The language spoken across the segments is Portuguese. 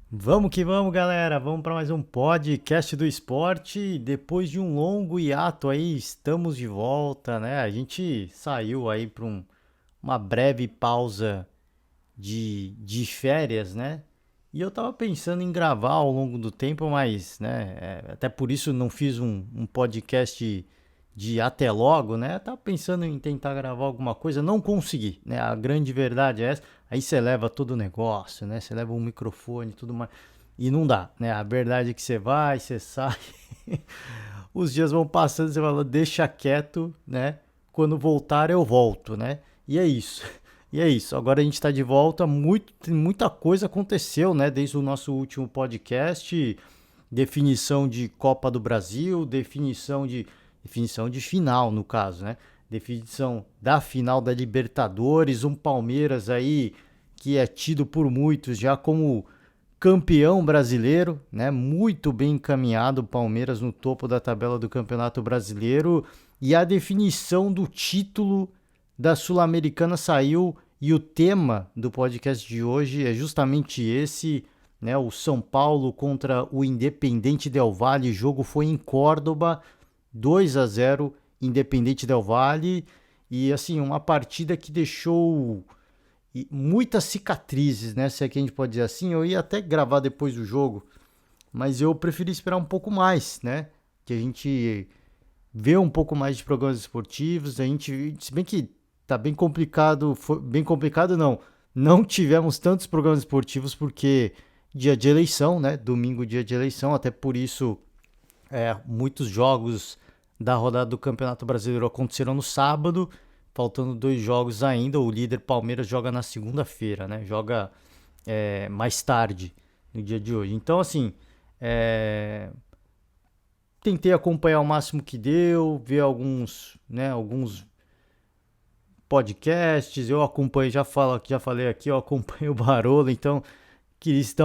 Vamos que vamos, galera. Vamos para mais um podcast do esporte. Depois de um longo hiato aí, estamos de volta, né? A gente saiu aí para uma breve pausa de férias, né? E eu tava pensando em gravar ao longo do tempo, mas, né? Até por isso não fiz um podcast de até logo, né? Eu tava pensando em tentar gravar alguma coisa, não consegui, né? A grande verdade é essa. Aí você leva todo o negócio, né? Você leva um microfone e tudo mais. E não dá, né? A verdade é que você vai, você sai. Os dias vão passando, você fala, deixa quieto, né? Quando voltar, eu volto, né? E é isso. E é isso. Agora a gente está de volta. Muita coisa aconteceu, né? Desde o nosso último podcast. Definição de Copa do Brasil, definição de final, no caso, né? Definição da final da Libertadores, um Palmeiras aí que é tido por muitos já como campeão brasileiro, né? Muito bem encaminhado o Palmeiras no topo da tabela do Campeonato Brasileiro e a definição do título da Sul-Americana saiu e o tema do podcast de hoje é justamente esse, né? O São Paulo contra o Independente Del Valle, o jogo foi em Córdoba, 2-0 Independente Del Valle e assim, uma partida que deixou e muitas cicatrizes, né? Se é que a gente pode dizer assim. Eu ia até gravar depois do jogo, mas eu preferi esperar um pouco mais, né? Que a gente vê um pouco mais de programas esportivos. A gente, se bem que tá bem complicado, bem complicado não. Não tivemos tantos programas esportivos porque dia de eleição, né? Domingo, dia de eleição, até por isso muitos jogos da rodada do Campeonato Brasileiro aconteceram no sábado, faltando dois jogos ainda. O líder Palmeiras joga na segunda-feira, né? Joga mais tarde no dia de hoje. Então, assim, é, tentei acompanhar o máximo que deu, ver alguns podcasts. Eu acompanho, já falei aqui, eu acompanho o Barolo, então quis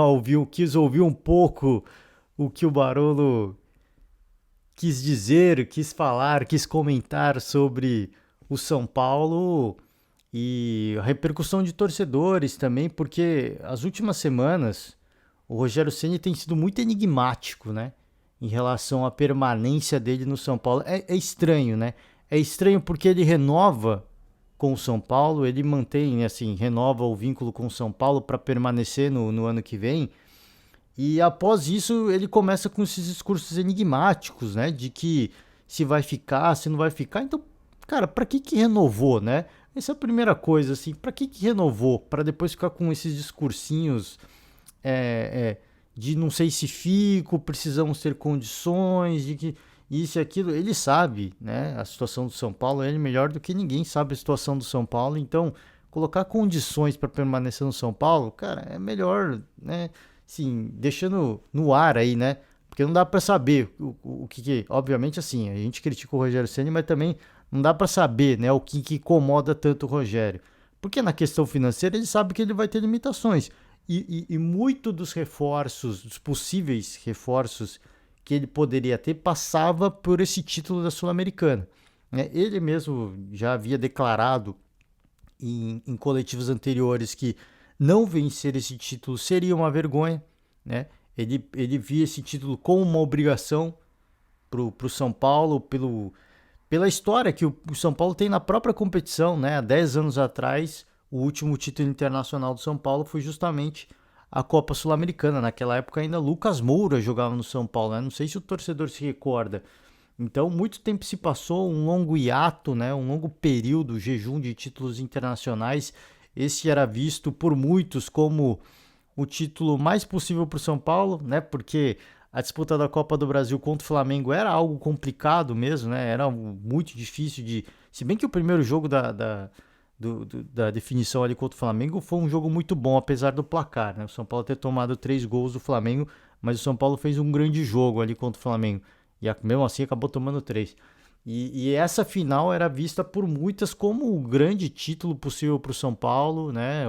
ouvir um pouco o que o Barolo quis dizer, quis falar, quis comentar sobre o São Paulo e a repercussão de torcedores também, porque as últimas semanas o Rogério Ceni tem sido muito enigmático, né? Em relação à permanência dele no São Paulo. É estranho, né? É estranho porque ele renova com o São Paulo, ele mantém, assim, renova o vínculo com o São Paulo para permanecer no ano que vem, e após isso, ele começa com esses discursos enigmáticos, né? De que se vai ficar, se não vai ficar. Então, cara, pra que renovou, né? Essa é a primeira coisa, assim. Pra que renovou? Pra depois ficar com esses discursinhos é, é, de não sei se fico, precisamos ter condições, de que isso e aquilo. Ele sabe, né? A situação do São Paulo, ele melhor do que ninguém sabe a situação do São Paulo. Então, colocar condições para permanecer no São Paulo, cara, é melhor, né? Sim, deixando no ar aí, né? Porque não dá para saber o que, obviamente, assim, a gente critica o Rogério Ceni, mas também não dá para saber, né, o que incomoda tanto o Rogério. Porque na questão financeira ele sabe que ele vai ter limitações. E muito dos reforços, dos possíveis reforços que ele poderia ter, passava por esse título da Sul-Americana. Né? Ele mesmo já havia declarado em coletivos anteriores que não vencer esse título seria uma vergonha, né? Ele via esse título como uma obrigação para o São Paulo, pela história que o São Paulo tem na própria competição, né? Há 10 anos atrás, o último título internacional do São Paulo foi justamente a Copa Sul-Americana. Naquela época ainda Lucas Moura jogava no São Paulo, né? Não sei se o torcedor se recorda. Então, muito tempo se passou, um longo hiato, né? Um longo período, jejum de títulos internacionais. Esse era visto por muitos como o título mais possível para o São Paulo, né? Porque a disputa da Copa do Brasil contra o Flamengo era algo complicado mesmo, né? Era muito difícil de. Se bem que o primeiro jogo da definição ali contra o Flamengo foi um jogo muito bom, apesar do placar, né? O São Paulo ter tomado 3 gols do Flamengo, mas o São Paulo fez um grande jogo ali contra o Flamengo. E mesmo assim acabou tomando três. E essa final era vista por muitas como o grande título possível para o São Paulo, né?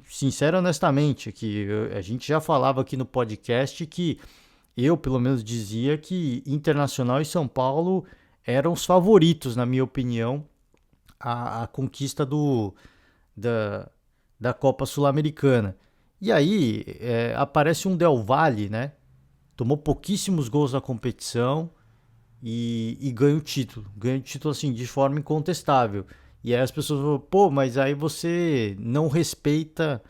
Sincero, honestamente, que a gente já falava aqui no podcast que eu, pelo menos, dizia que Internacional e São Paulo eram os favoritos, na minha opinião, a conquista da, da Copa Sul-Americana. E aí aparece um Del Valle, né? Tomou pouquíssimos gols na competição e ganha o título. Ganha o título assim de forma incontestável. E aí as pessoas falam, pô, mas aí você não respeita,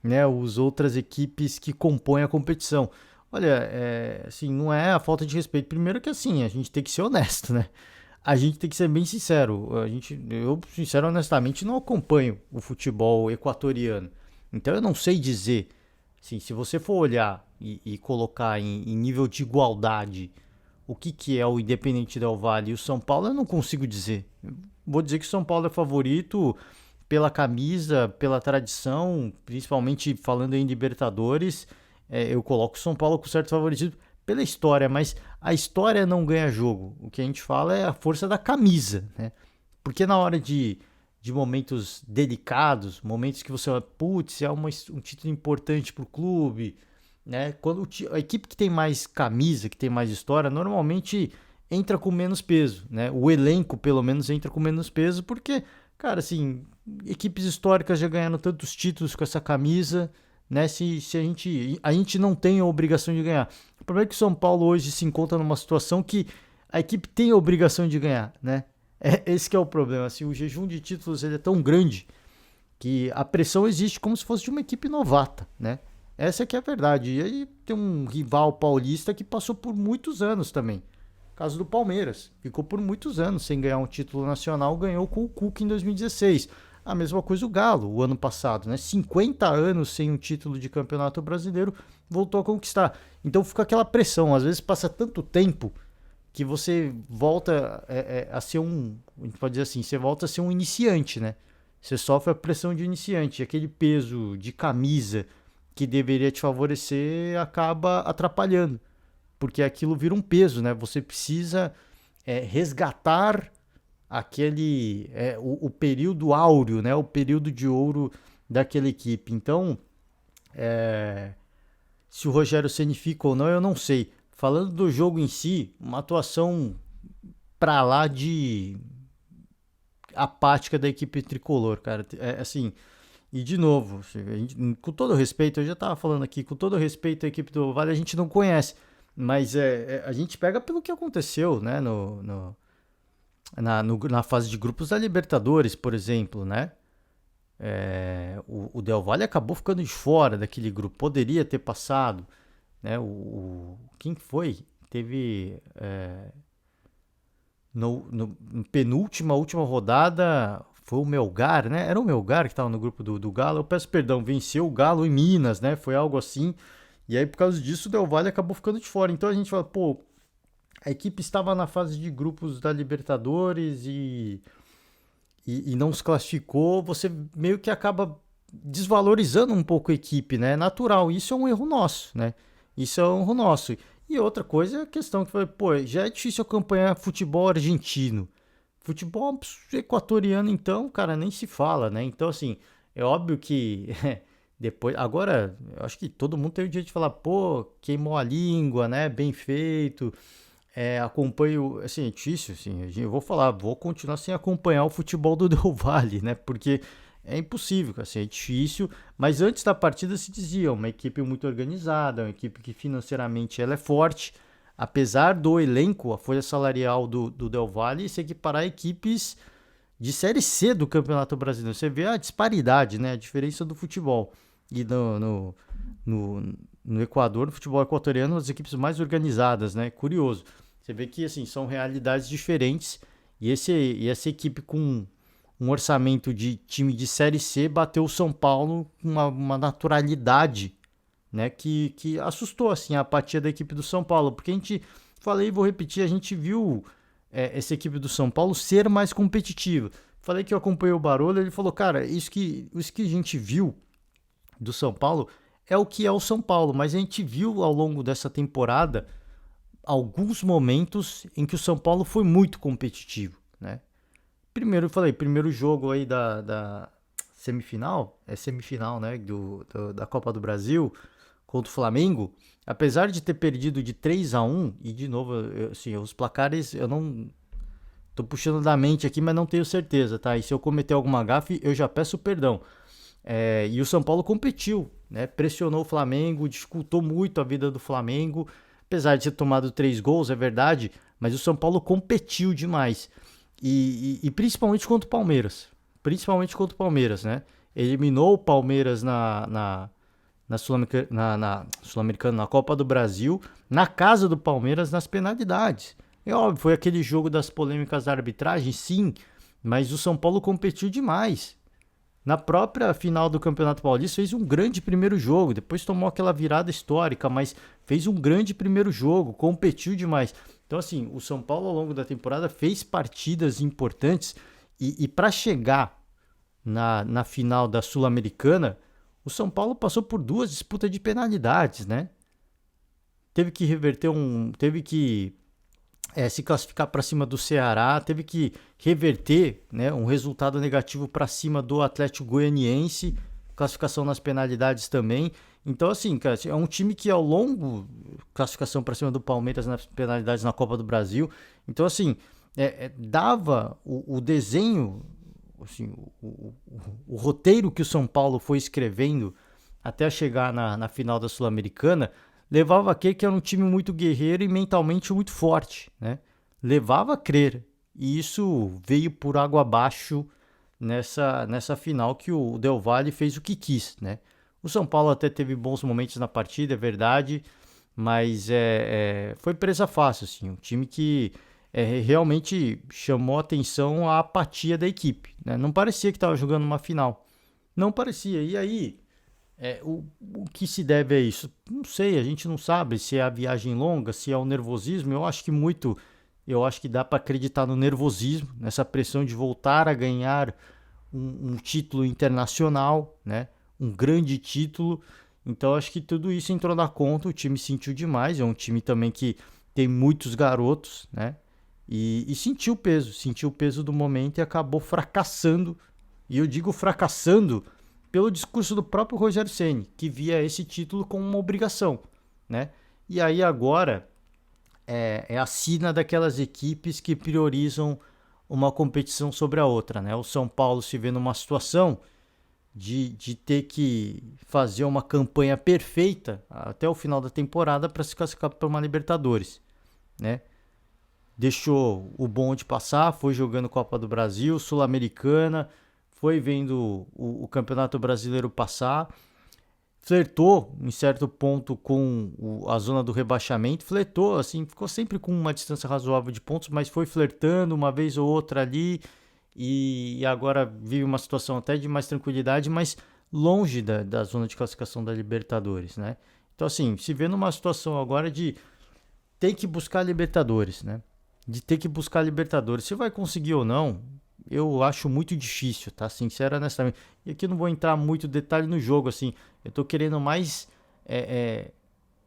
né, as outras equipes que compõem a competição. Olha, assim, não é a falta de respeito. Primeiro que assim, a gente tem que ser honesto, né? A gente tem que ser bem sincero. Eu, sincero, honestamente, não acompanho o futebol equatoriano. Então eu não sei dizer, assim, se você for olhar e colocar em nível de igualdade o que é o Independente Del Valle e o São Paulo, eu não consigo dizer. Vou dizer que o São Paulo é favorito pela camisa, pela tradição, principalmente falando em Libertadores, eu coloco o São Paulo com certo favoritismo pela história, mas a história não ganha jogo. O que a gente fala é a força da camisa, né? Porque na hora de momentos delicados, momentos que você fala, putz, um título importante para o clube, né? Quando a equipe que tem mais camisa, que tem mais história, normalmente entra com menos peso, né? O elenco, pelo menos, entra com menos peso, porque, cara, assim, equipes históricas já ganharam tantos títulos com essa camisa, né? Se a gente não tem a obrigação de ganhar. O problema é que o São Paulo hoje se encontra numa situação que a equipe tem a obrigação de ganhar, né? Esse que é o problema. Assim, o jejum de títulos ele é tão grande que a pressão existe como se fosse de uma equipe novata, né? Essa que é a verdade. E aí tem um rival paulista que passou por muitos anos também. Caso do Palmeiras. Ficou por muitos anos sem ganhar um título nacional, ganhou com o Cuca em 2016. A mesma coisa o Galo, o ano passado, né? 50 anos sem um título de campeonato brasileiro, voltou a conquistar. Então fica aquela pressão. Às vezes passa tanto tempo que você volta a ser a gente pode dizer assim, você volta a ser um iniciante, né? Você sofre a pressão de iniciante. Aquele peso de camisa que deveria te favorecer acaba atrapalhando, porque aquilo vira um peso, né? Você precisa resgatar o período áureo, né? O período de ouro daquela equipe. Então, se o Rogério Ceni fica ou não, eu não sei. Falando do jogo em si, uma atuação pra lá de apática da equipe tricolor, cara. Assim, e de novo, com todo respeito, eu já tava falando aqui, com todo respeito à equipe do Vale, a gente não conhece. Mas a gente pega pelo que aconteceu, né? Na fase de grupos da Libertadores, por exemplo, né? O Del Valle acabou ficando de fora daquele grupo. Poderia ter passado, né? Quem foi? Teve no penúltima, última rodada foi o Melgar, né? Era o Melgar que estava no grupo do Galo. Eu peço perdão, venceu o Galo em Minas, né? Foi algo assim. E aí, por causa disso, o Del Valle acabou ficando de fora. Então a gente fala, pô, a equipe estava na fase de grupos da Libertadores e não se classificou. Você meio que acaba desvalorizando um pouco a equipe, né? É natural. Isso é um erro nosso, né? Isso é um erro nosso. E outra coisa é a questão que foi, pô, já é difícil acompanhar futebol argentino. Futebol equatoriano, então, cara, nem se fala, né? Então, assim, é óbvio que depois. Agora, eu acho que todo mundo tem o direito de falar, pô, queimou a língua, né? Bem feito. Acompanho. Assim, é difícil, assim. Eu vou falar, vou continuar sem acompanhar o futebol do Del Valle, né? Porque é impossível, assim, é difícil. Mas antes da partida se dizia, uma equipe muito organizada, uma equipe que financeiramente ela é forte. Apesar do elenco, a folha salarial do Del Valle se equiparar a equipes de Série C do Campeonato Brasileiro. Você vê a disparidade, né? A diferença do futebol. E no Equador, no futebol equatoriano, as equipes mais organizadas, né? Curioso. Você vê que, assim, são realidades diferentes. E essa equipe com um orçamento de time de Série C bateu o São Paulo com uma naturalidade, né, que assustou assim, a apatia da equipe do São Paulo. Porque falei e vou repetir, a gente viu essa equipe do São Paulo ser mais competitiva. Falei que eu acompanhei o Barolo, ele falou, cara, isso que a gente viu do São Paulo é o que é o São Paulo, mas a gente viu ao longo dessa temporada alguns momentos em que o São Paulo foi muito competitivo, né? Primeiro, eu falei, primeiro jogo aí da semifinal, semifinal, né, da Copa do Brasil contra o Flamengo, apesar de ter perdido de 3-1 e de novo, assim, os placares eu não tô puxando da mente aqui, mas não tenho certeza, tá? E se eu cometer alguma gafe, eu já peço perdão. E o São Paulo competiu, né? Pressionou o Flamengo, dificultou muito a vida do Flamengo, apesar de ter tomado 3 gols, é verdade, mas o São Paulo competiu demais. E principalmente contra o Palmeiras. Principalmente contra o Palmeiras, né? Eliminou o Palmeiras na Sul-Americana, na Copa do Brasil, na casa do Palmeiras, nas penalidades. É óbvio, foi aquele jogo das polêmicas da arbitragem, sim, mas o São Paulo competiu demais. Na própria final do Campeonato Paulista fez um grande primeiro jogo, depois tomou aquela virada histórica, mas fez um grande primeiro jogo, competiu demais. Então assim, o São Paulo ao longo da temporada fez partidas importantes e para chegar na final da Sul-Americana, o São Paulo passou por 2 disputas de penalidades, né? Teve que se classificar para cima do Ceará, teve que reverter, né, um resultado negativo para cima do Atlético Goianiense, classificação nas penalidades também. Então, assim, cara, é um time que ao longo, classificação para cima do Palmeiras nas penalidades na Copa do Brasil. Então, assim, dava o desenho, assim, o roteiro que o São Paulo foi escrevendo até chegar na final da Sul-Americana, levava a crer que era um time muito guerreiro e mentalmente muito forte, né? Levava a crer. E isso veio por água abaixo nessa final que o Del Valle fez o que quis, né? O São Paulo até teve bons momentos na partida, é verdade, mas foi presa fácil, assim. Um time que realmente chamou atenção a apatia da equipe, né? Não parecia que estava jogando uma final. Não parecia. E aí, o que se deve a isso? Não sei, a gente não sabe se é a viagem longa, se é o nervosismo. Eu acho que dá para acreditar no nervosismo, nessa pressão de voltar a ganhar um título internacional, né? Um grande título. Então acho que tudo isso entrou na conta, o time sentiu demais, é um time também que tem muitos garotos, né? E sentiu o peso do momento e acabou fracassando. E eu digo fracassando pelo discurso do próprio Rogério Ceni, que via esse título como uma obrigação, né? E aí agora é a sina daquelas equipes que priorizam uma competição sobre a outra, né? O São Paulo se vê numa situação de ter que fazer uma campanha perfeita até o final da temporada para se classificar para uma Libertadores, né? Deixou o bonde passar, foi jogando Copa do Brasil, Sul-Americana, foi vendo o Campeonato Brasileiro passar, flertou em certo ponto com a zona do rebaixamento, flertou, assim, ficou sempre com uma distância razoável de pontos, mas foi flertando uma vez ou outra ali e agora vive uma situação até de mais tranquilidade, mas longe da zona de classificação da Libertadores, né? Então, assim, se vê numa situação agora de ter que buscar Libertadores, né? De ter que buscar Libertadores. Se vai conseguir ou não, eu acho muito difícil, tá? Sincero, honestamente. E aqui eu não vou entrar muito detalhe no jogo, assim. Eu tô querendo mais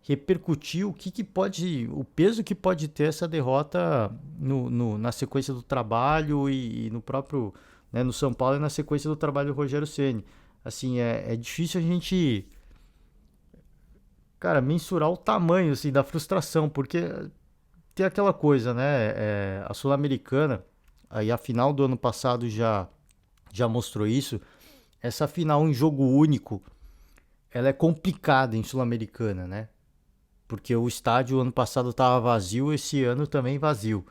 repercutir o peso que pode ter essa derrota na sequência do trabalho e no próprio, né, no São Paulo e na sequência do trabalho do Rogério Ceni. Assim, é difícil a gente, cara, mensurar o tamanho, assim, da frustração, porque tem aquela coisa, né? A Sul-Americana, aí a final do ano passado já mostrou isso. Essa final em jogo único, ela é complicada em Sul-Americana, né? Porque o estádio ano passado estava vazio, esse ano também vazio.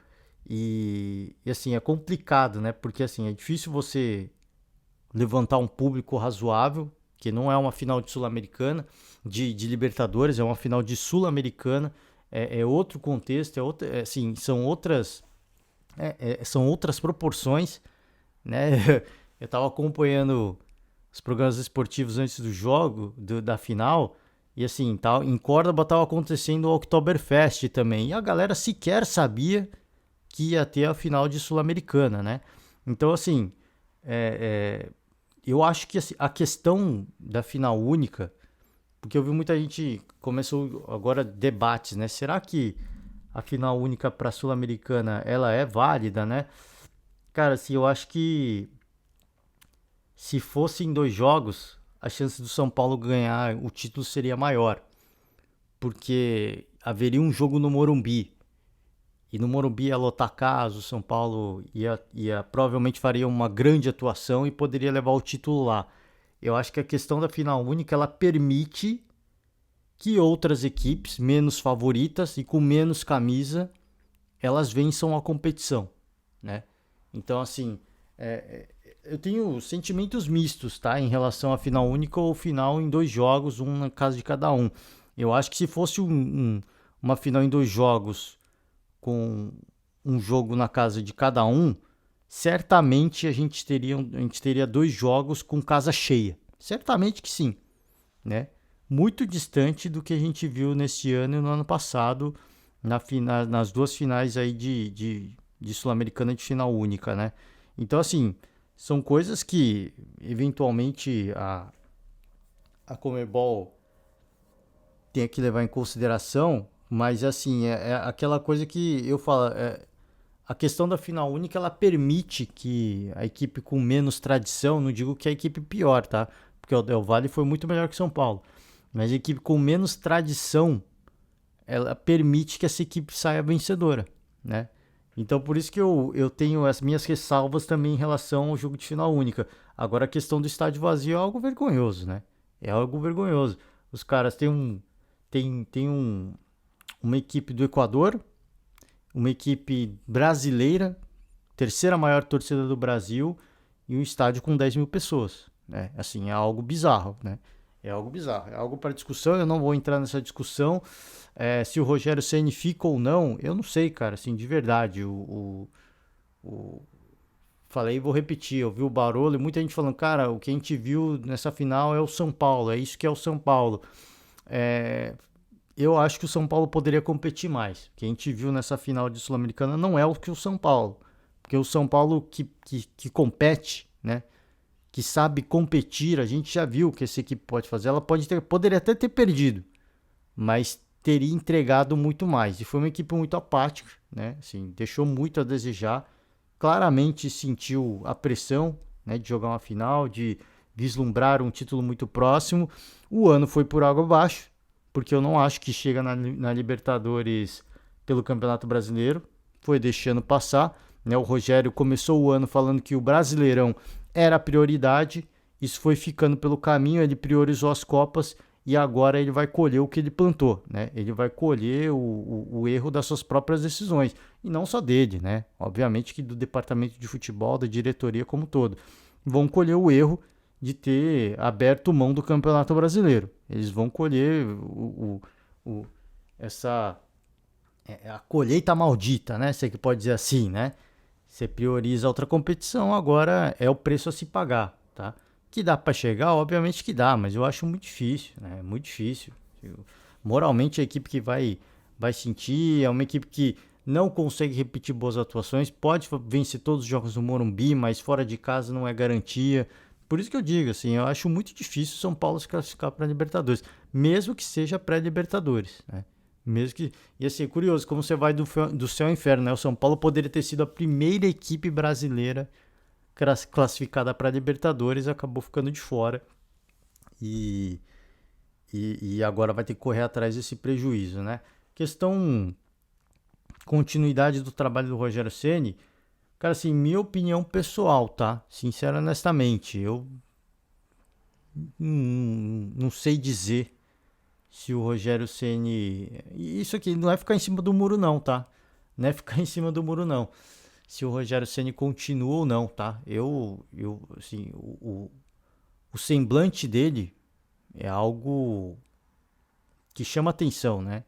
E assim, é complicado, né? Porque assim, é difícil você levantar um público razoável, que não é uma final de Sul-Americana, de Libertadores, é uma final de Sul-Americana, é outro contexto, assim, são outras proporções, né? Eu estava acompanhando os programas esportivos antes do jogo, da final, e assim, em Córdoba estava acontecendo o Oktoberfest também, e a galera sequer sabia que ia ter a final de Sul-Americana, né? Então, assim, eu acho que assim, a questão da final única, porque eu vi muita gente, começou agora debates, né? Será que a final única para a Sul-Americana ela é válida, né? Cara, assim, eu acho que se fossem 2 jogos, a chance do São Paulo ganhar o título seria maior, porque haveria um jogo no Morumbi. E no Morumbi ia lotar casa, o São Paulo provavelmente faria uma grande atuação e poderia levar o título lá. Eu acho que a questão da final única, ela permite que outras equipes menos favoritas e com menos camisa, elas vençam a competição, né? Então, assim, eu tenho sentimentos mistos, tá? Em relação à final única ou final em 2 jogos, um na casa de cada um. Eu acho que se fosse uma final em 2 jogos com um jogo na casa de cada um, certamente a gente teria 2 jogos com casa cheia. Certamente que sim, né? Muito distante do que a gente viu nesse ano e no ano passado, nas 2 finais aí de Sul-Americana de final única, né? Então, assim, são coisas que eventualmente a Conmebol tem que levar em consideração, mas assim, é aquela coisa que eu falo, a questão da final única, ela permite que a equipe com menos tradição, não digo que a equipe pior, tá? Porque o Del Valle foi muito melhor que São Paulo, mas a equipe com menos tradição, ela permite que essa equipe saia vencedora, né? Então por isso que eu tenho as minhas ressalvas também em relação ao jogo de final única. Agora a questão do estádio vazio é algo vergonhoso, né? É algo vergonhoso. Os caras têm uma equipe do Equador, uma equipe brasileira, terceira maior torcida do Brasil, e um estádio com 10 mil pessoas, né? Assim, é algo bizarro, né? É algo bizarro, é algo para discussão. Eu não vou entrar nessa discussão. Se o Rogério Ceni fica ou não, eu não sei, cara, assim, de verdade. O- Falei e vou repetir, eu vi o Barolo e muita gente falando, cara, o que a gente viu nessa final é o São Paulo, é isso que é o São Paulo. É, eu acho que o São Paulo poderia competir mais. O que a gente viu nessa final de Sul-Americana não é o que o São Paulo. Porque o São Paulo que compete, né? Que sabe competir, a gente já viu o que essa equipe pode fazer. Ela poderia até ter perdido, mas teria entregado muito mais. E foi uma equipe muito apática, né? Assim, deixou muito a desejar. Claramente sentiu a pressão, né, de jogar uma final, de vislumbrar um título muito próximo. O ano foi por água abaixo, porque eu não acho que chega na Libertadores pelo Campeonato Brasileiro. Foi deixando passar, né? O Rogério começou o ano falando que o Brasileirão era a prioridade. Isso foi ficando pelo caminho, ele priorizou as Copas e agora ele vai colher o que ele plantou, né? Ele vai colher o erro das suas próprias decisões. E não só dele, né? Obviamente que do departamento de futebol, da diretoria como um todo. Vão colher o erro de ter aberto mão do Campeonato Brasileiro. Eles vão colher o- essa a colheita maldita, né? Você que pode dizer assim, né? Você prioriza outra competição, agora é o preço a se pagar, tá? Que dá para chegar, obviamente que dá, mas eu acho muito difícil, né? Muito difícil. Moralmente a equipe que vai sentir, é uma equipe que não consegue repetir boas atuações, pode vencer todos os jogos do Morumbi, mas fora de casa não é garantia. Por isso que eu digo assim, eu acho muito difícil o São Paulo se classificar para a Libertadores, mesmo que seja pré-Libertadores, né? Mesmo que. E assim, é curioso, como você vai do céu ao inferno, né? O São Paulo poderia ter sido a primeira equipe brasileira classificada para a Libertadores, acabou ficando de fora. E, e agora vai ter que correr atrás desse prejuízo, né? Questão continuidade do trabalho do Rogério Ceni, cara, assim, minha opinião pessoal, tá? Sincero, honestamente, eu não sei dizer se o Rogério Ceni, isso aqui não é ficar em cima do muro não, tá? Não é ficar em cima do muro não. Se o Rogério Ceni continua ou não, tá? Eu assim, o semblante dele é algo que chama atenção, né?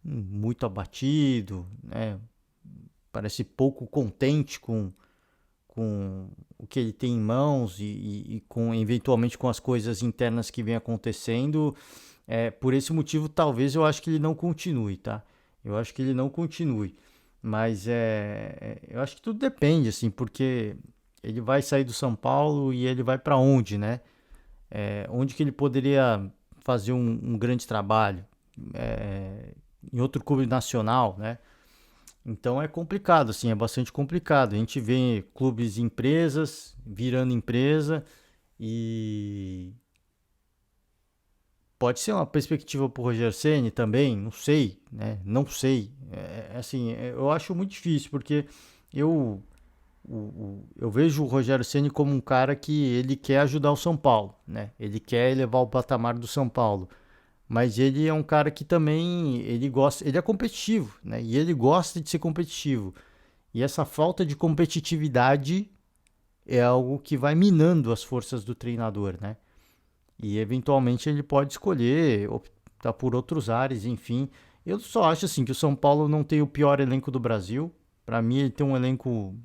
Muito abatido, né? Parece pouco contente com o que ele tem em mãos e com eventualmente com as coisas internas que vem acontecendo. Por esse motivo, talvez eu acho que ele não continue, tá? Eu acho que ele não continue. Mas eu acho que tudo depende, assim, porque ele vai sair do São Paulo e ele vai para onde, né? Onde que ele poderia fazer um grande trabalho? Em outro clube nacional, né? Então é complicado, assim, é bastante complicado. A gente vê clubes e empresas virando empresa e pode ser uma perspectiva para o Roger Ceni também, não sei, né? Não sei. Assim, eu acho muito difícil porque eu eu vejo o Rogério Ceni como um cara que ele quer ajudar o São Paulo, né? Ele quer elevar o patamar do São Paulo. Mas ele é um cara que também ele gosta, ele é competitivo, né? E ele gosta de ser competitivo. E essa falta de competitividade é algo que vai minando as forças do treinador, né? E eventualmente ele pode escolher optar por outros ares, enfim. Eu só acho assim que o São Paulo não tem o pior elenco do Brasil. Para mim, ele tem um elenco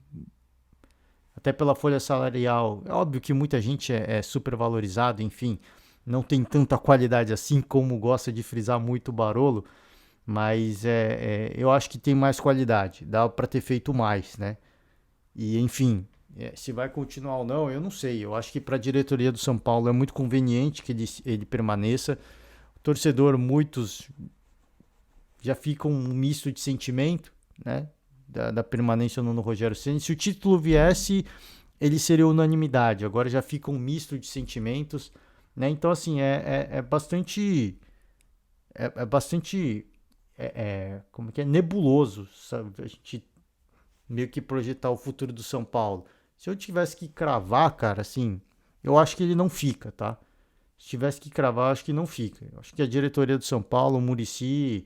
até pela folha salarial. É óbvio que muita gente é super valorizado, enfim, não tem tanta qualidade assim como gosta de frisar muito o Barolo, mas eu acho que tem mais qualidade, dá para ter feito mais, né? E enfim, se vai continuar ou não, eu não sei. Eu acho que para a diretoria do São Paulo é muito conveniente que ele permaneça. O torcedor, muitos já ficam um misto de sentimento, né? Da permanência no Rogério Ceni. Se o título viesse, ele seria unanimidade. Agora já fica um misto de sentimentos, né? Então, assim, é bastante. É bastante. Como que é? Nebuloso, sabe? A gente meio que projetar o futuro do São Paulo. Se eu tivesse que cravar, cara, assim, eu acho que ele não fica, tá? Se tivesse que cravar, eu acho que não fica. Eu acho que a diretoria do São Paulo, o Muricy,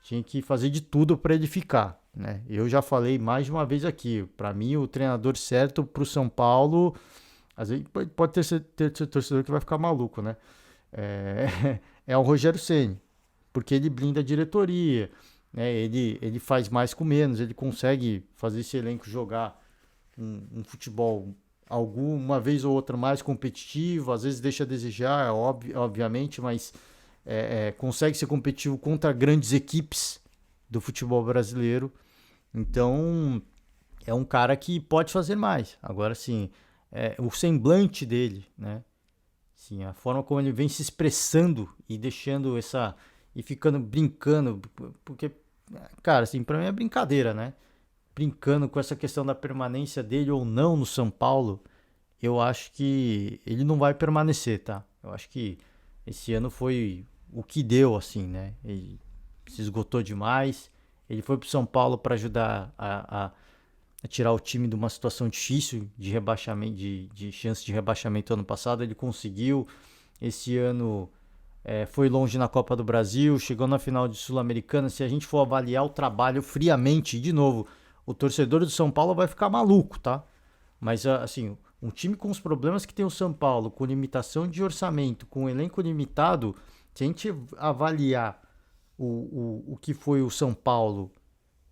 tinha que fazer de tudo para ele ficar, né? Eu já falei mais de uma vez aqui. Para mim, o treinador certo para o São Paulo, às vezes pode ter torcedor que vai ficar maluco, né? É o Rogério Ceni, porque ele blinda a diretoria, né? Ele faz mais com menos, ele consegue fazer esse elenco jogar um futebol alguma vez ou outra mais competitivo, às vezes deixa a desejar, obviamente, mas consegue ser competitivo contra grandes equipes do futebol brasileiro. Então, é um cara que pode fazer mais. Agora, sim, o semblante dele, né? Sim, a forma como ele vem se expressando e deixando essa. E ficando brincando. Porque, cara, assim, pra mim é brincadeira, né? Brincando com essa questão da permanência dele ou não no São Paulo. Eu acho que ele não vai permanecer, tá? Eu acho que esse ano foi o que deu, assim, né? Ele se esgotou demais. Ele foi pro São Paulo para ajudar a tirar o time de uma situação difícil de rebaixamento, de chance de rebaixamento ano passado. Ele conseguiu. Esse ano foi longe na Copa do Brasil, chegou na final de Sul-Americana. Se a gente for avaliar o trabalho friamente, de novo, o torcedor do São Paulo vai ficar maluco, tá? Mas, assim, um time com os problemas que tem o São Paulo, com limitação de orçamento, com elenco limitado, se a gente avaliar o que foi o São Paulo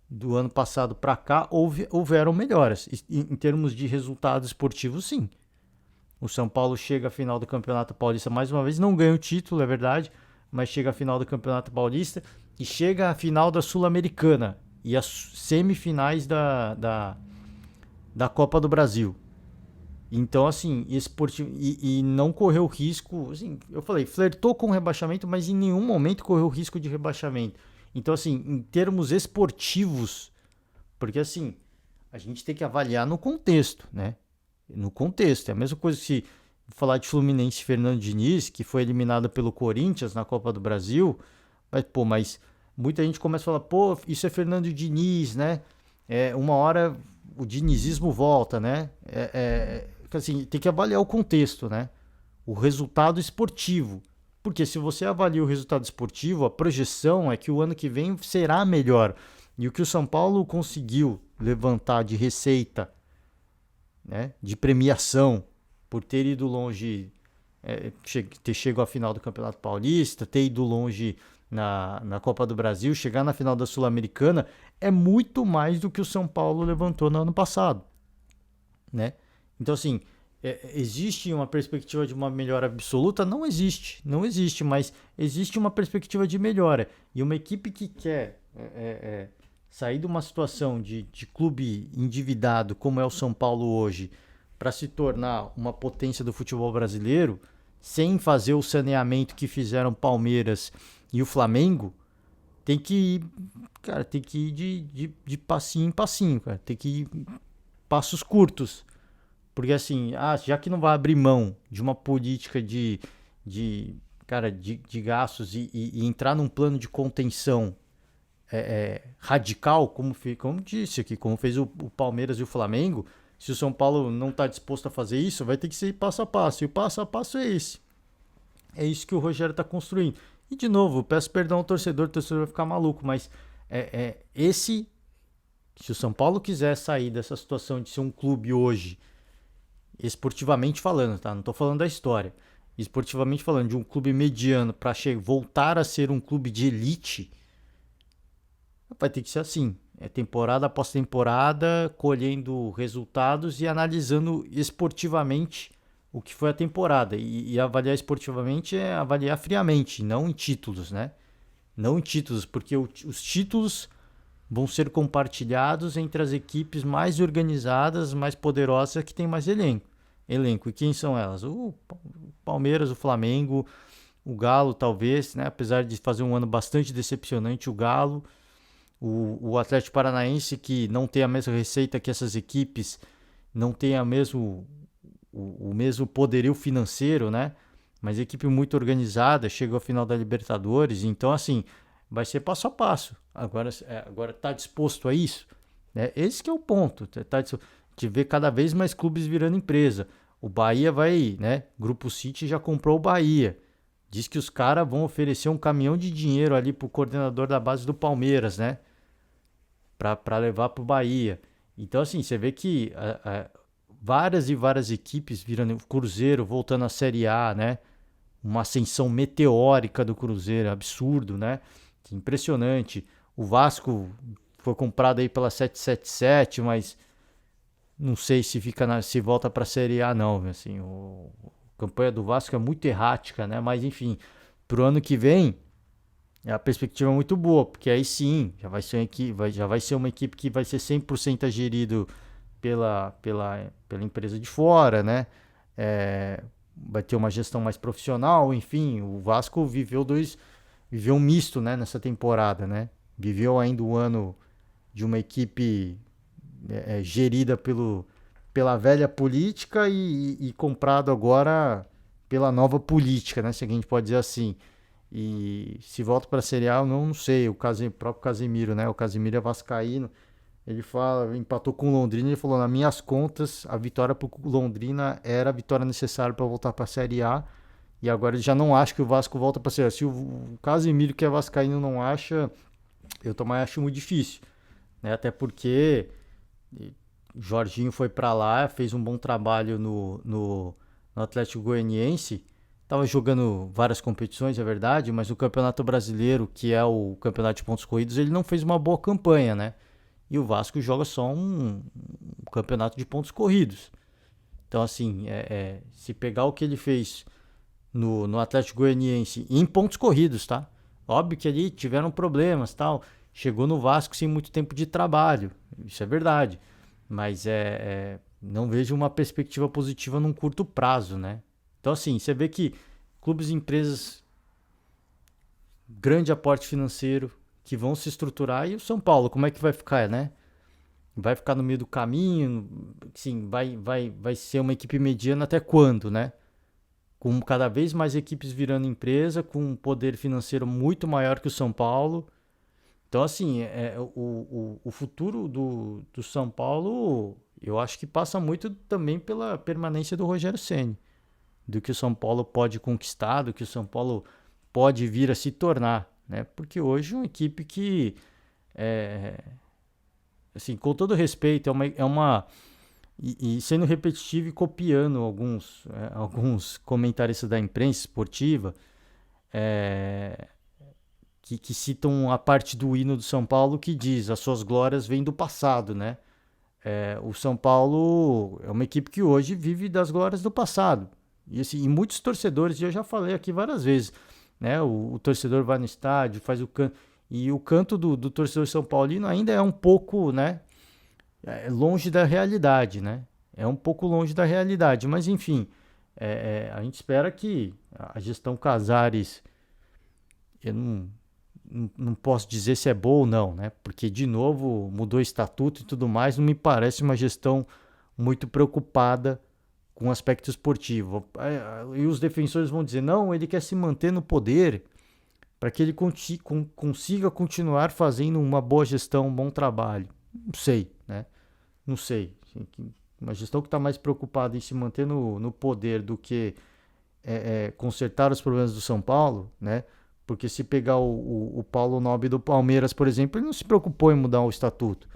do ano passado para cá, houveram melhoras. Em termos de resultados esportivos, sim. O São Paulo chega à final do Campeonato Paulista mais uma vez, não ganha o título, é verdade, mas chega à final do Campeonato Paulista e chega à final da Sul-Americana e as semifinais da Copa do Brasil. Então, assim, esportivo, e não correu risco. Assim, eu falei, flertou com o rebaixamento, mas em nenhum momento correu risco de rebaixamento. Então, assim, em termos esportivos, porque assim, a gente tem que avaliar no contexto, né? No contexto. É a mesma coisa que se falar de Fluminense e Fernando Diniz, que foi eliminado pelo Corinthians na Copa do Brasil. Mas muita gente começa a falar, pô, isso é Fernando Diniz, né? Uma hora o dinizismo volta, né? Assim, tem que avaliar o contexto, né? O resultado esportivo. Porque se você avalia o resultado esportivo, a projeção é que o ano que vem será melhor. E o que o São Paulo conseguiu levantar de receita, né, de premiação, por ter ido longe, ter chegado à final do Campeonato Paulista, ter ido longe na Copa do Brasil, chegar na final da Sul-Americana, é muito mais do que o São Paulo levantou no ano passado, né? Então, assim, existe uma perspectiva de uma melhora absoluta? Não existe, não existe, mas existe uma perspectiva de melhora. E uma equipe que quer sair de uma situação de clube endividado, como é o São Paulo hoje, para se tornar uma potência do futebol brasileiro, sem fazer o saneamento que fizeram Palmeiras e o Flamengo, tem que ir, cara, tem que ir de passinho em passinho, cara. Tem que ir passos curtos. Porque assim, já que não vai abrir mão de uma política de gastos e entrar num plano de contenção radical, como disse aqui, como fez o Palmeiras e o Flamengo, Se o São Paulo não está disposto a fazer isso, vai ter que ser passo a passo. E o passo a passo é esse. É isso que o Rogério está construindo. E, de novo, peço perdão ao torcedor, o torcedor vai ficar maluco, mas esse. Se o São Paulo quiser sair dessa situação de ser um clube hoje, esportivamente falando, tá? Não estou falando da história. Esportivamente falando, de um clube mediano para voltar a ser um clube de elite, vai ter que ser assim. É temporada após temporada, colhendo resultados e analisando esportivamente o que foi a temporada. E avaliar esportivamente é avaliar friamente, não em títulos, né? Não em títulos, porque os títulos vão ser compartilhados entre as equipes mais organizadas, mais poderosas, que tem mais elenco. E quem são elas? O Palmeiras, o Flamengo, o Galo, talvez, né? Apesar de fazer um ano bastante decepcionante, o Galo, o Atlético Paranaense, que não tem a mesma receita que essas equipes, não tem o mesmo poderio financeiro, né? Mas equipe muito organizada, chegou à final da Libertadores, então assim, vai ser passo a passo. Agora tá disposto a isso? Né? Esse que é o ponto. De ver cada vez mais clubes virando empresa. O Bahia vai, né? Grupo City já comprou o Bahia. Diz que os caras vão oferecer um caminhão de dinheiro ali pro coordenador da base do Palmeiras, né? Para levar pro Bahia. Então, assim, você vê que várias e várias equipes virando Cruzeiro, voltando à Série A, né? Uma ascensão meteórica do Cruzeiro, absurdo, né? Impressionante. O Vasco foi comprado aí pela 777, mas não sei se se volta para a Série A não, assim, a campanha do Vasco é muito errática, né? Mas enfim, pro ano que vem a perspectiva é muito boa, porque aí sim, já vai ser uma equipe que vai ser 100% gerido pela empresa de fora, né? Vai ter uma gestão mais profissional, enfim, o Vasco viveu um misto, né, nessa temporada, né? Viveu ainda o ano de uma equipe gerida pela velha política e comprado agora pela nova política, né? Se a gente pode dizer assim. E se volta para a Série A, eu não sei. O próprio Casemiro, né? O Casemiro é vascaíno. Ele fala, empatou com o Londrina. Ele falou: nas minhas contas, a vitória para o Londrina era a vitória necessária para voltar para a Série A. E agora ele já não acha que o Vasco volta para a Série A. Se o Casemiro, que é vascaíno, não acha, eu também acho muito difícil. Né? Até porque Jorginho foi para lá, fez um bom trabalho no Atlético Goianiense. Tava jogando várias competições, é verdade, mas o Campeonato Brasileiro, que é o campeonato de pontos corridos, ele não fez uma boa campanha, né? E o Vasco joga só um campeonato de pontos corridos. Então, assim, se pegar o que ele fez no Atlético Goianiense em pontos corridos, tá? Óbvio que ali tiveram problemas, tal. Chegou no Vasco sem muito tempo de trabalho, isso é verdade. Mas não vejo uma perspectiva positiva num curto prazo, né? Então, assim, você vê que clubes e empresas, grande aporte financeiro, que vão se estruturar, e o São Paulo, como é que vai ficar, né? Vai ficar no meio do caminho, sim, vai ser uma equipe mediana até quando, né? Com cada vez mais equipes virando empresa, com um poder financeiro muito maior que o São Paulo. Então, assim, o futuro do São Paulo, eu acho que passa muito também pela permanência do Rogério Ceni, do que o São Paulo pode conquistar, do que o São Paulo pode vir a se tornar, né? Porque hoje é uma equipe que, assim, com todo respeito, e sendo repetitivo e copiando alguns comentaristas da imprensa esportiva, que citam a parte do hino do São Paulo que diz: as suas glórias vêm do passado, né? O São Paulo é uma equipe que hoje vive das glórias do passado. E, assim, e muitos torcedores, e eu já falei aqui várias vezes, né? O torcedor vai no estádio, faz o canto. E o canto do torcedor São Paulino ainda é um pouco, né? Longe da realidade, né? É um pouco longe da realidade. Mas, enfim, a gente espera que a gestão Casares, eu não posso dizer se é boa ou não, né? Porque, de novo, mudou o estatuto e tudo mais, não me parece uma gestão muito preocupada com o aspecto esportivo. E os defensores vão dizer: não, ele quer se manter no poder para que ele consiga continuar fazendo uma boa gestão, um bom trabalho. Não sei, né? Não sei. uma gestão que está mais preocupada em se manter no poder do que consertar os problemas do São Paulo, né? Porque se pegar o Paulo Nobre do Palmeiras, por exemplo, ele não se preocupou em mudar o estatuto.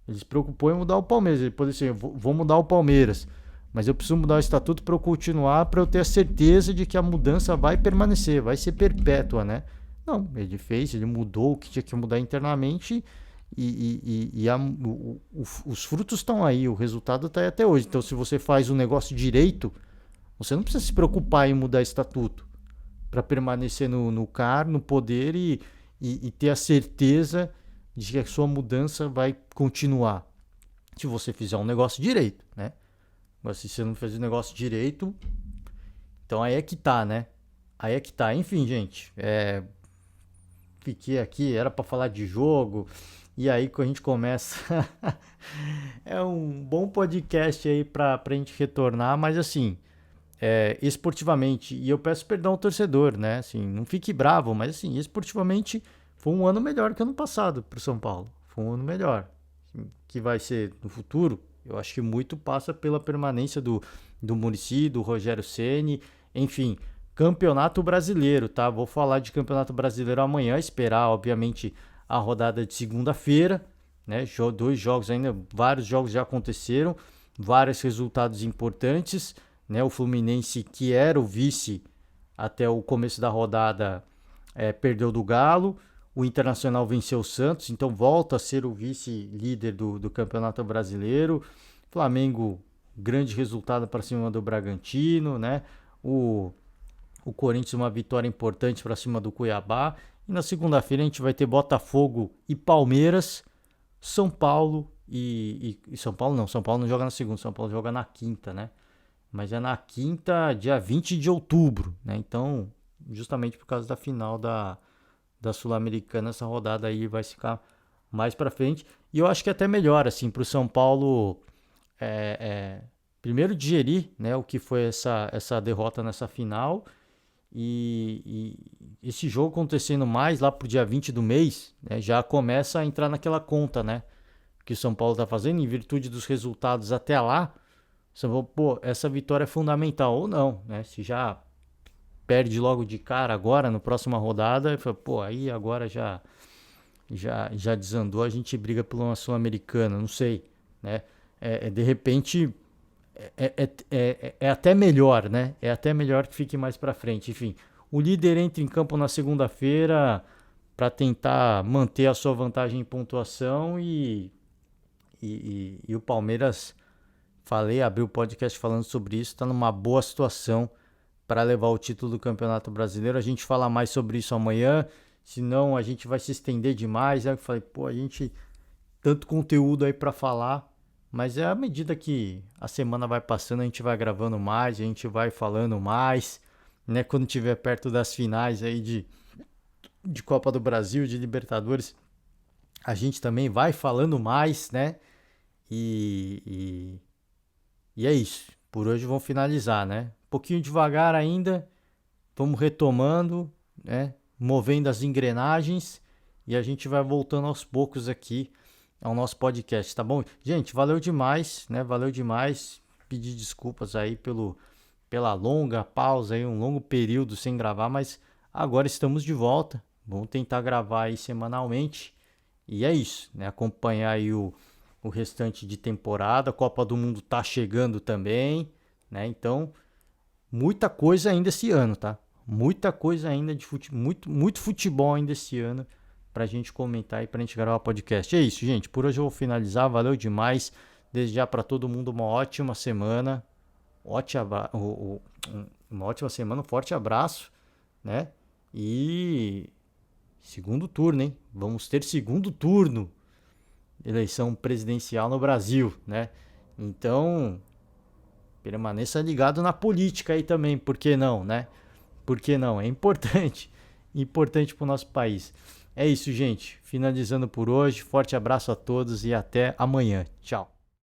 Ele se preocupou em mudar o Palmeiras. Ele pode dizer, vou mudar o Palmeiras, mas eu preciso mudar o estatuto para eu continuar, para eu ter a certeza de que a mudança vai permanecer, vai ser perpétua, né? Não, ele mudou o que tinha que mudar internamente os frutos estão aí, o resultado está aí até hoje. Então, se você faz o negócio direito, você não precisa se preocupar em mudar estatuto para permanecer no cargo, no poder e ter a certeza de que a sua mudança vai continuar. Se você fizer um negócio direito, né? Mas se você não fez o negócio direito, então aí é que tá, né? Aí é que tá. Enfim, gente, fiquei aqui, era para falar de jogo, e aí quando a gente começa é um bom podcast aí pra gente retornar, mas assim, esportivamente, e eu peço perdão ao torcedor, né? Assim, não fique bravo, mas assim, esportivamente foi um ano melhor que ano passado pro São Paulo. Foi um ano melhor. Que vai ser no futuro, eu acho que muito passa pela permanência do Muricy, do Rogério Ceni, enfim, Campeonato Brasileiro, tá? Vou falar de Campeonato Brasileiro amanhã, esperar, obviamente, a rodada de segunda-feira, né? 2 jogos ainda, vários jogos já aconteceram, vários resultados importantes, né? O Fluminense, que era o vice até o começo da rodada, perdeu do Galo. O Internacional venceu o Santos, então volta a ser o vice-líder do Campeonato Brasileiro. Flamengo, grande resultado para cima do Bragantino, né? O Corinthians, uma vitória importante para cima do Cuiabá. E na segunda-feira a gente vai ter Botafogo e Palmeiras, São Paulo e São Paulo não. São Paulo não joga na segunda, São Paulo joga na quinta, né? Mas é na quinta, dia 20 de outubro, né? Então, justamente por causa da final da Sul-Americana, essa rodada aí vai ficar mais para frente. E eu acho que até melhor, assim, para o São Paulo primeiro digerir, né, o que foi essa derrota nessa final. E esse jogo acontecendo mais lá pro dia 20 do mês, né, já começa a entrar naquela conta, né, que o São Paulo está fazendo, em virtude dos resultados até lá. São Paulo, pô, essa vitória é fundamental ou não, né? Se já perde logo de cara agora, na próxima rodada, pô, aí agora já desandou, a gente briga por uma Sul-Americana, não sei, né? De repente é até melhor, né? É até melhor que fique mais para frente. Enfim, o líder entra em campo na segunda-feira para tentar manter a sua vantagem em pontuação e o Palmeiras, abri o podcast falando sobre isso, está numa boa situação para levar o título do Campeonato Brasileiro. A gente fala mais sobre isso amanhã, senão a gente vai se estender demais. Aí eu falei, pô, a gente tanto conteúdo aí para falar, mas à medida que a semana vai passando, a gente vai gravando mais, a gente vai falando mais, né? Quando tiver perto das finais aí de Copa do Brasil, de Libertadores, a gente também vai falando mais, né? E é isso. Por hoje vamos finalizar, né? Um pouquinho devagar ainda, vamos retomando, né? Movendo as engrenagens e a gente vai voltando aos poucos aqui ao nosso podcast, tá bom? Gente, valeu demais, né? Valeu demais. Pedir desculpas aí pela longa pausa aí, um longo período sem gravar, mas agora estamos de volta. Vamos tentar gravar aí semanalmente. E é isso, né? Acompanhar aí o restante de temporada. A Copa do Mundo tá chegando também, né? Então, muita coisa ainda esse ano, tá? Muita coisa ainda de muito futebol ainda esse ano pra gente comentar e pra gente gravar podcast. É isso, gente. Por hoje eu vou finalizar. Valeu demais. Desde já pra todo mundo uma ótima semana. Uma ótima semana, um forte abraço, né? E segundo turno, hein? Vamos ter segundo turno. Eleição presidencial no Brasil, né? Então, permaneça ligado na política aí também, por que não, né? Por que não? É importante, importante para o nosso país. É isso, gente. Finalizando por hoje. Forte abraço a todos e até amanhã. Tchau.